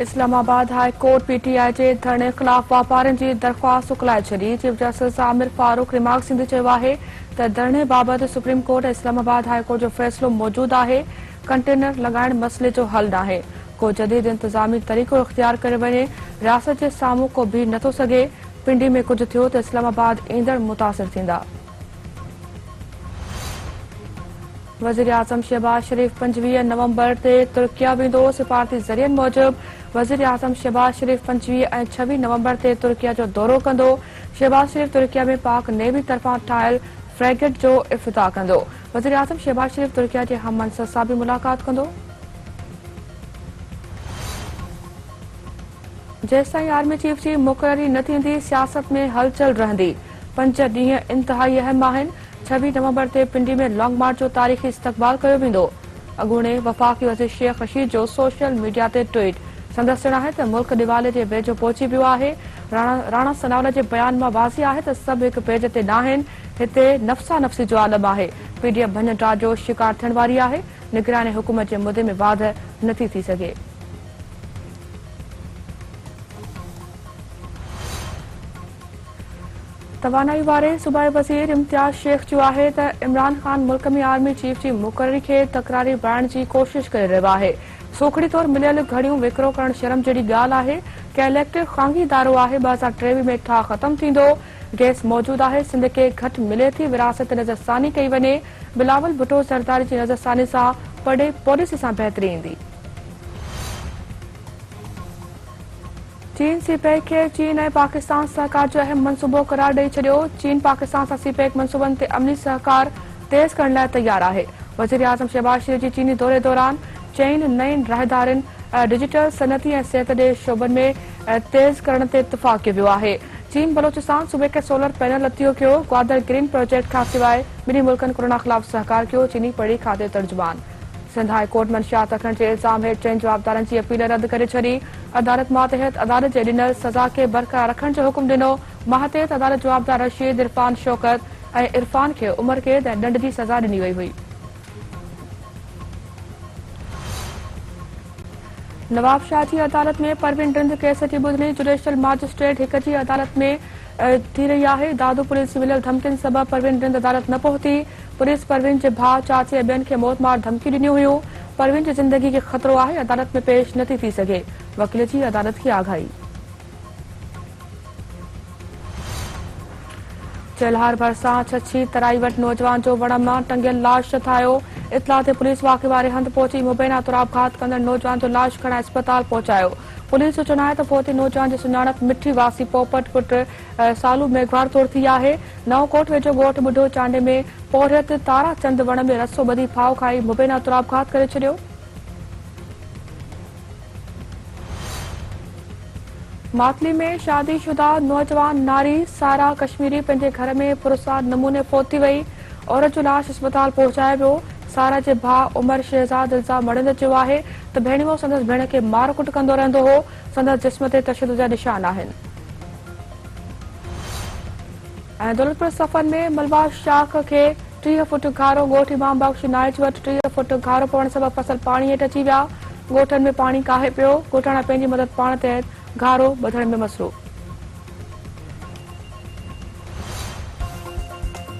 Islamabad high court PTI जे धरणे ख़िलाफ़ वापारियुनि जी दरख़्वास्त उकलाए छॾी। Chief justice Aamir Farooq remark सिंध चयो आहे त धरणे बाबति सुप्रीम कोर्ट ऐं इस्लामाबाद हाई कोर्ट जो फ़ैसिलो मौजूदु आहे। कंटेनर लॻाइण मसइले जो हल नाहे। को जदीद इंतज़ामी तरीक़ो इख़्तियार करे वञे, रियासत जे साम्हूं को बीह नथो सघे। पिंडी में कुझु थियो त इस्लामाबाद ईंदड़ मुतासिर थींदा। वज़ीर आज़म शहबाज शरीफ़ 25 नवंबर ते तुर्किया वेंदो। सिफ़ारती ज़रियनि मूजिब वज़ीर आज़म शहबाज शरीफ़ 25 ऐं 26 नवंबर ते तुर्किया जो दौरो कंदो। शहबाज शरीफ़ तुर्किया में पाक नेवी तरफ़ां ठाहियल फ्रैगेट जो इफ़्तिताह कंदो। वज़ीर आज़म शहबाज शरीफ़ तुर्किया जे हम मनसब सां बि मुलाक़ात कंदो। जेसिताईं आर्मी चीफ जी मुक़ररी न थींदी, सियासत में हलचल रहंदी। 5 ॾींहं इंतहाई अहम आहिनि। 26 नवंबर ते पिंडी में लॉन्ग मार्च जो तारीख़ी इस्तक़बाल कयो वेंदो। अॻूणे वफ़ाक़ी वज़ीर शेख रशीद जो सोशल मीडिया ते ट्वीट संदसि चवणु आहे त मुल्क दिवाले जे वेझो पहुची वियो आहे। राणा सनावला जे बयान मां वाज़ी आहे त सभु हिक पेज ते न आहिनि। हिते नफ़्सा नफ़्सी जो आलम आहे। पीडीएफ भञ टाट जो शिकार थियण वारी आहे। निगरानी हुकूमत जे मुदे में वाध नथी थी सघे। तवानाई वारे सूबाई वज़ीर इम्तियाज़ शेख चयो आहे त इमरान ख़ान मुल्क में आर्मी चीफ जी मुक़ररी खे तकरारी बणाइण जी कोशिश करे रहियो आहे। सूखड़ी तौर मिलियल घड़ियूं विकिरो करण शर्म जहिड़ी ॻाल्हि आहे। कंहिं इलेक्टिव ख़ांगी इदारो आहे। 2023 में ठाह ख़त्म थींदो। गैस मौजूदु आहे। सिंध खे घटि मिले थी। विरासत नज़रसानी कई वञे। बिलावल भुट्टो ज़रदारी जी नज़रसानी सां पॉलिसी सां बहितरी ईंदी। चीन सीपैक खे चीन ऐं पाकिस्तान सहकार जो अहम मनसूबो करार ॾेई छॾियो। चीन पाकिस्तान सां सीपैक मनसूबनि ते अमली सहकार तेज़ करण लाइ तयार आहे। वज़ीर आज़म शहबाज शरीफ़ जी चीनी दौरे दौरान चईन नईं राहदारियुनि डिजिटल सनअती ऐं सिहत जे शोबनि में तेज़ करण ते इतफ़ाक़ कयो वियो आहे। चीन बलोचिस्तान सूबे खे सोलर पैनल अतियो कयो। ग्वादर ग्रीन प्रोजेक्ट खां सवाइ ॿिन्ही मुल्कनि कोरोना ख़िलाफ़ सहकार कयो। चीनी पढ़ी खाते तर्जुमान सिंध हाई कोर्ट मंशियात रखण जे इल्ज़ाम हेठि 4 जवाबदारनि जी अपील रद्द करे छॾी। अदालत मातहत अदालत जे ॾिनल सज़ा खे बरक़रार रखण जो हुकुम ॾिनो। मातहत अदालत जवाबदार रशीद इरफान शौकत ऐं इरफान खे उमिरि क़ैद ऐं ॾंड जी सज़ा ॾिनी वई हुई। नवाब शाह जी अदालत में परवीन रिंद केस जी ॿुधणी। जुडिशियल मजिस्ट्रेट हिक जी अदालत में थी रही आहे। दादू पुलिस मिलियल धमकियुनि सबबि परवीन रिंद अदालत न पहुती। पुलिस परवीन जे भाउ, चाचे ऐं ॿियनि खे मौतमार धमकी ॾिनियूं हुयूं। परवीन जी ज़िंदगी खे ख़तरो आहे। अदालत में पेश नथी थी सघे। वकील जी अदालत खे आगाही। चेल्हार भरिसां छछी तराई वटि नौजवान जो वण मां टंगियल लाश ठाहियो। इतला ते पुलिस वाक़े वारे हंधि पहुची मुबैना तौर आपघात कंदड़ नौजवान जो लाश खणाए अस्पताल पहुचायो। पुलिस जो चवणु आहे त फोती नौजवान जी सुञाणप मिठी वासी पोपट पुट सालू मेघवार तौर थी आहे। नवकोट वेझो ॻोठ ॿुढो चांडे में पौरियत तारा चंद वण में रसो ॿधी फाव खाई मुबैना तौर आपघात करे छॾियो। मातली में शादीशुदा नौजवान नारी सारा कश्मीरी पंहिंजे घर में पुरसाद नमूने फोत थी वई। औरत जो लाश अस्पताल पहुचायो वियो। सारा जे भाउ उमर शहजाद इल्ज़ाम मड़ंदे चयो आहे त भेणीअ संदसि भेण खे मार कुट कंदो रहंदो हो। संदसि जिस्म ते तशदुद जा निशान आहिनि। ऐं दौलतपुर सफ़र में मलबा शाख खे 30 फुट घारो। ॻोठ इमाम बख्श नाइज वटि 30 फुट घारो पवण सबबि फसल पाणी हेठि अची विया। ॻोठनि में पाणी काहे पियो। ॻोठाणा पंहिंजी मदद पाण तहत घारो ॿधण में मसरूफ़।